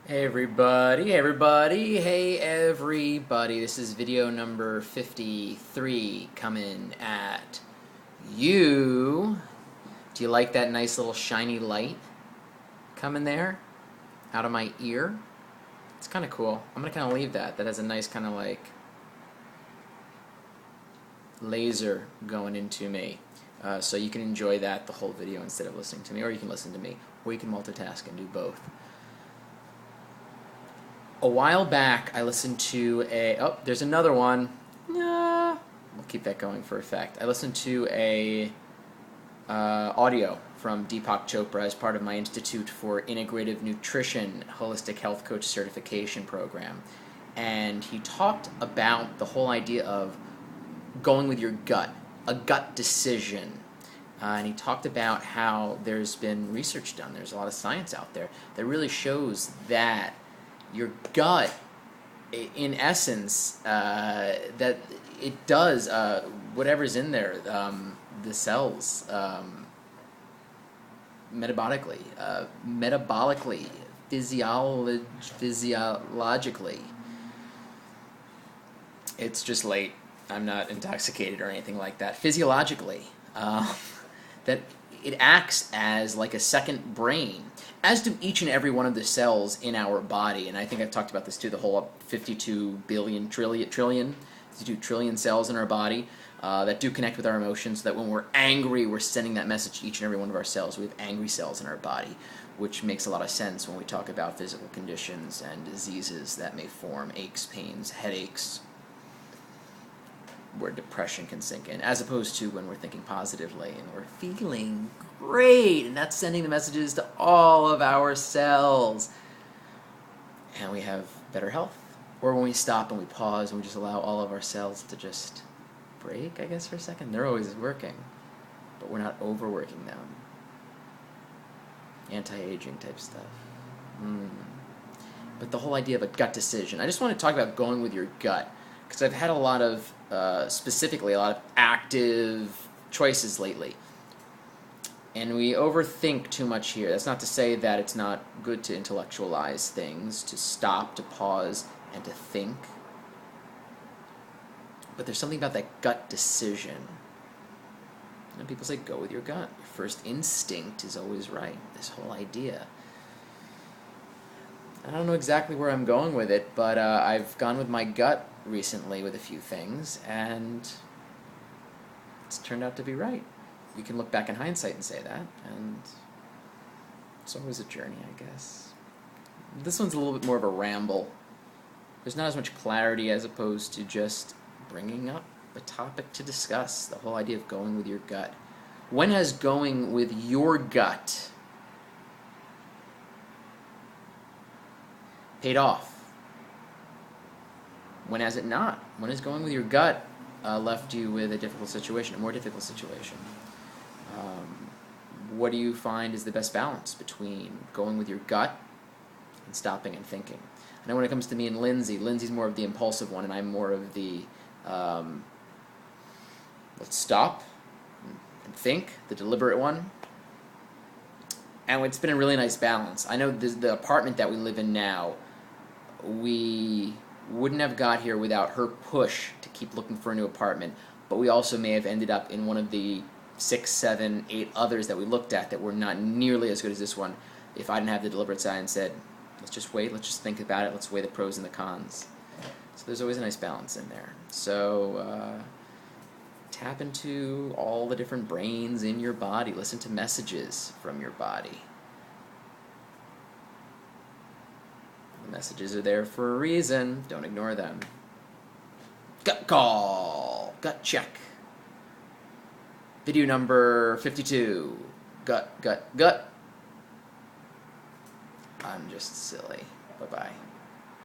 Hey everybody, hey everybody. This is video number 53 coming at you. Do you like that nice little shiny light coming there out of my ear? It's kind of cool. I'm gonna kind of leave that. That has a nice kind of like laser going into me. So you can enjoy that the whole video instead of listening to me, or you can listen to me, or you can multitask and do both. A while back, I listened to there's another one. We'll keep that going for effect. I listened to a audio from Deepak Chopra as part of my Institute for Integrative Nutrition Holistic Health Coach Certification program. And he talked about the whole idea of going with your gut, a gut decision. And he talked about how there's been research done, there's a lot of science out there that really shows that your gut, in essence, that it does whatever's in there, the cells, metabolically, physiologically. It's just late. I'm not intoxicated or anything like that. Physiologically, that it acts as like a second brain, as do each and every one of the cells in our body. And I think I've talked about this too, the whole 52 trillion cells in our body that do connect with our emotions, so that when we're angry, we're sending that message to each and every one of our cells. We have angry cells in our body, which makes a lot of sense when we talk about physical conditions and diseases that may form, aches, pains, headaches, where depression can sink in, as opposed to when we're thinking positively and we're feeling great, and that's sending the messages to all of our cells, and we have better health. Or when we stop and we pause and we just allow all of our cells to just break, I guess, for a second. They're always working, but we're not overworking them. Anti-aging type stuff. But the whole idea of a gut decision, I just want to talk about going with your gut, because I've had a lot of, specifically, a lot of active choices lately. And we overthink too much here. That's not to say that it's not good to intellectualize things, to stop, to pause, and to think. But there's something about that gut decision. And people say, go with your gut. Your first instinct is always right. This whole idea. I don't know exactly where I'm going with it, but I've gone with my gut recently with a few things, and it's turned out to be right. We can look back in hindsight and say that, and it's always a journey, I guess. This one's a little bit more of a ramble. There's not as much clarity as opposed to just bringing up a topic to discuss, the whole idea of going with your gut. When has going with your gut paid off? When has it not? When has going with your gut left you with a difficult situation, a more difficult situation? What do you find is the best balance between going with your gut and stopping and thinking? I know when it comes to me and Lindsay's more of the impulsive one, and I'm more of the let's stop and think, the deliberate one. And it's been a really nice balance. I know the apartment that we live in now, we wouldn't have got here without her push to keep looking for a new apartment, but we also may have ended up in one of the 6, 7, 8 others that we looked at that were not nearly as good as this one if I didn't have the deliberate side and said, let's just wait, let's just think about it, let's weigh the pros and the cons. So there's always a nice balance in there. So tap into all the different brains in your body. Listen to messages from your body. The messages are there for a reason. Don't ignore them. Gut call. Gut check. Video number 52. Gut, gut, gut. I'm just silly. Bye-bye.